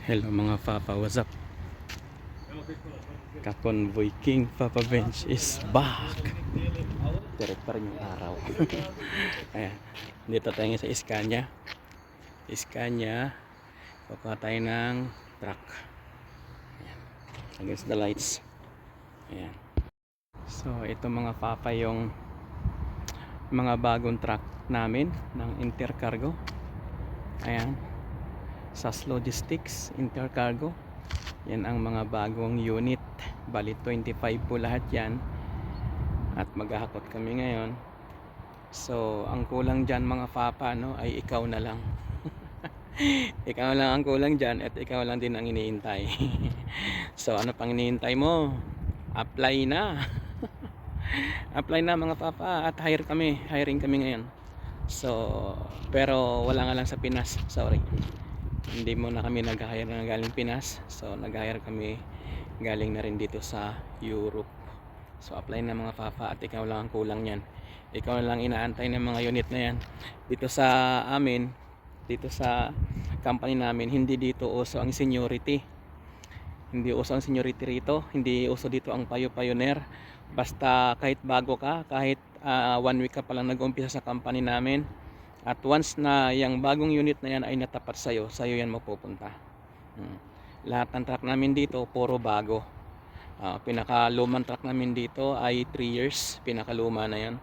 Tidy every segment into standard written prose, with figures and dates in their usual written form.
Hello mga Papa, what's up? Ka-Convoy King Papa Bench is back. Direct pa rin yung araw. Ayan, dito tayo sa Scania. Kukuha tayo ng truck. Ayan, against the lights. Ayan. So ito mga Papa yung mga bagong truck namin ng Intercargo. Ayan, SAS Logistics Intercargo. Yan ang mga bagong unit. Bali 25 po lahat yan. At maghahakot kami ngayon. So ang kulang dyan mga Papa, no, ay ikaw na lang. Ikaw lang ang kulang dyan. At ikaw lang din ang iniintay. So ano pang iniintay mo? Apply na. Apply na mga Papa. At hiring kami ngayon. So pero wala nga lang sa Pinas. Sorry, hindi mo na kami nag-hire na galing Pinas. So nag-hire kami galing na rin dito sa Europe. So apply na mga Papa. At ikaw lang ang kulang yan. Ikaw lang inaantay ng mga unit na yan. Dito sa amin, dito sa company namin, hindi dito uso ang seniority. Hindi uso ang seniority rito. Hindi uso dito ang pioneer. Basta kahit bago ka, kahit 1 week ka pa lang nag-umpisa sa company namin, at once na yung bagong unit na yan ay natapat sa'yo yan mapupunta. Lahat ng truck namin dito puro bago. Pinakalumang truck namin dito ay 3 years. Pinakaluma na yan.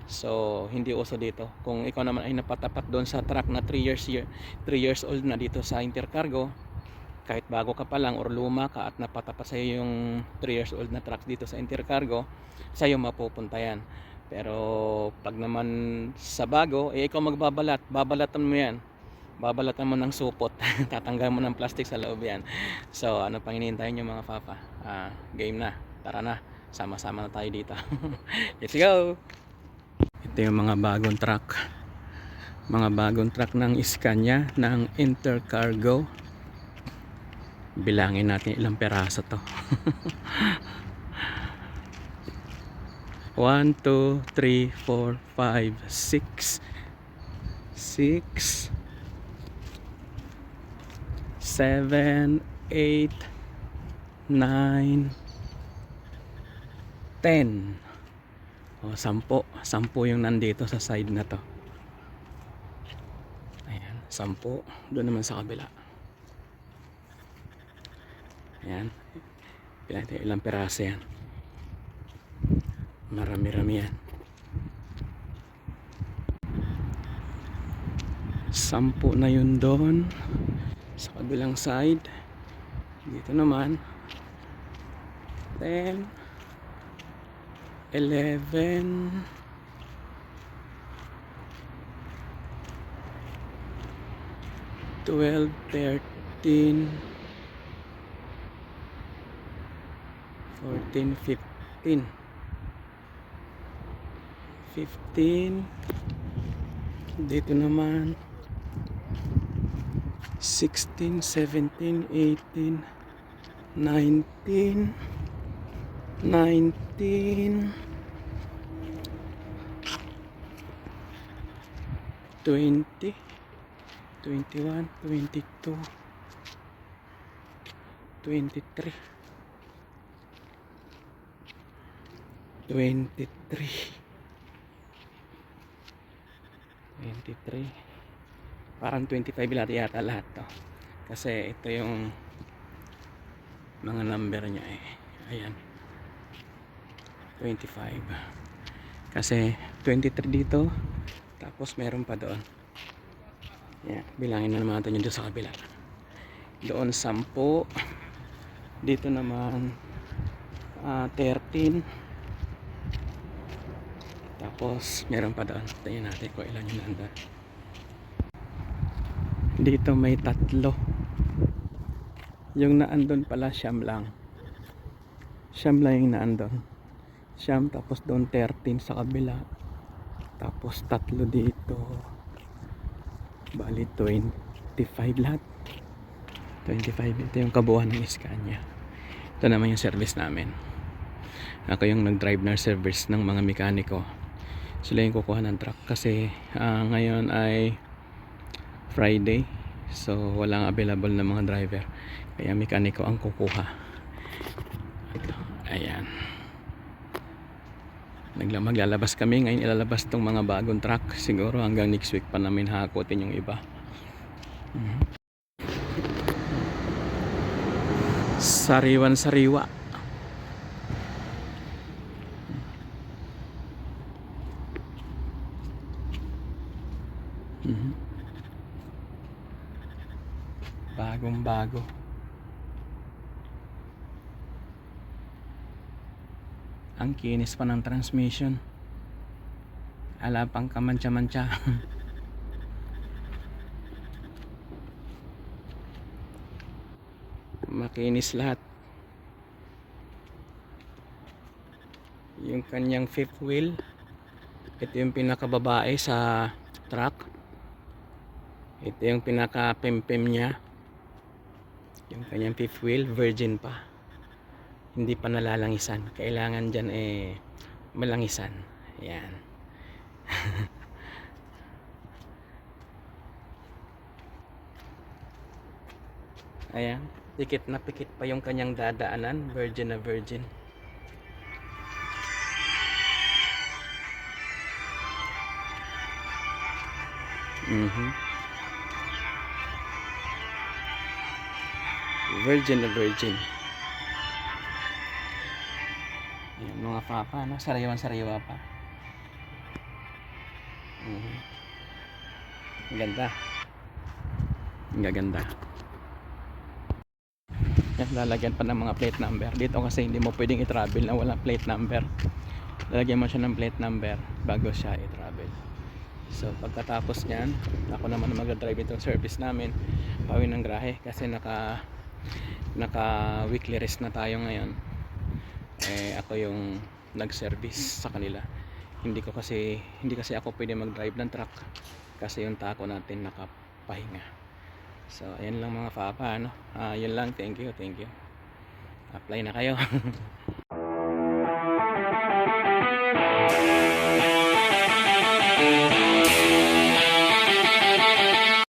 So hindi uso dito. Kung ikaw naman ay napatapat doon sa truck na 3 years old na dito sa Intercargo, kahit bago ka pa lang or luma ka at napatapat sa'yo yung 3 years old na truck dito sa Intercargo, sa'yo mapupunta yan. Pero pag naman sa bago, ikaw magbabalat. Babalatan mo yan. Babalatan mo ng supot. Tatanggal mo ng plastic sa loob yan. So ano pang hinihintay nyo mga Papa? Game na. Tara na. Sama-sama na tayo dito. Let's go! Ito yung mga bagong truck. Mga bagong truck ng Scania, ng Intercargo. Bilangin natin ilang peraso to. 1, 2, 3, 4, 5, 6 7, 8, 9, 10. O, 10 yung nandito sa side na to. Ayan, 10. Doon naman sa kabila. Ayan. Ilang peraso yan. Marami-rami yan. 10 na yun doon sa kabilang side. Dito naman 10, 11, 12, 13, 14, 15, 15. Dito naman 16, 17, 18, 19, 20, 21, 22, 23, 23, parang 25 lahat yata lahat to, kasi ito yung mga number niya ayan, 25 kasi 23 dito, tapos meron pa doon. Ayan, bilangin na naman natin yun doon sa kabila. Doon 10, dito naman 13, tapos meron pa doon. Tingnan natin kung ilan yung nandun. Dito may 3. Yung naandun pala siyam lang yung naandun. Siyam, tapos doon 13 sa kabila, tapos 3 dito. Bali 25 lahat. 25. Ito yung kabuuan ng Scania. Ito naman yung service namin. Ako yung nag-drive na service ng mga mekaniko. Sila yung kukuha ng truck kasi ngayon ay Friday. So walang available na mga driver, kaya mekaniko ang kukuha. Ayan, maglalabas kami ngayon, ilalabas tong mga bagong truck. Siguro hanggang next week pa namin hakutin yung iba. Sariwan sariwa. Bagong bago. Ang kinis pa ng transmission, ala pang kamantsa-mantsa. Makinis lahat. Yung kanyang fifth wheel, ito yung pinakababae sa truck. Ito yung pinaka pempem niya. Yung kanyang fifth wheel, virgin pa, hindi pa nalalangisan. Kailangan dyan malangisan. Ayan. Ayan, pikit na pikit pa yung kanyang dadaanan, virgin na virgin. Virgin na virgin. Ayan, mga papa, no? Sariwan-sariwa pa. Ang ganda. Ang gaganda. Yan, lalagyan pa ng mga plate number. Dito kasi hindi mo pwedeng i-travel na walang plate number. Lalagyan mo siya ng plate number bago siya i-travel. So pagkatapos nyan, ako naman mag-drive itong service namin, bawi ng grahe kasi naka weekly rest na tayo ngayon. Ako yung nag-service sa kanila. Hindi kasi ako pwede mag-drive ng truck kasi yung tako natin nakapahinga. So ayan lang mga papa, no? Yun lang, thank you. Apply na kayo.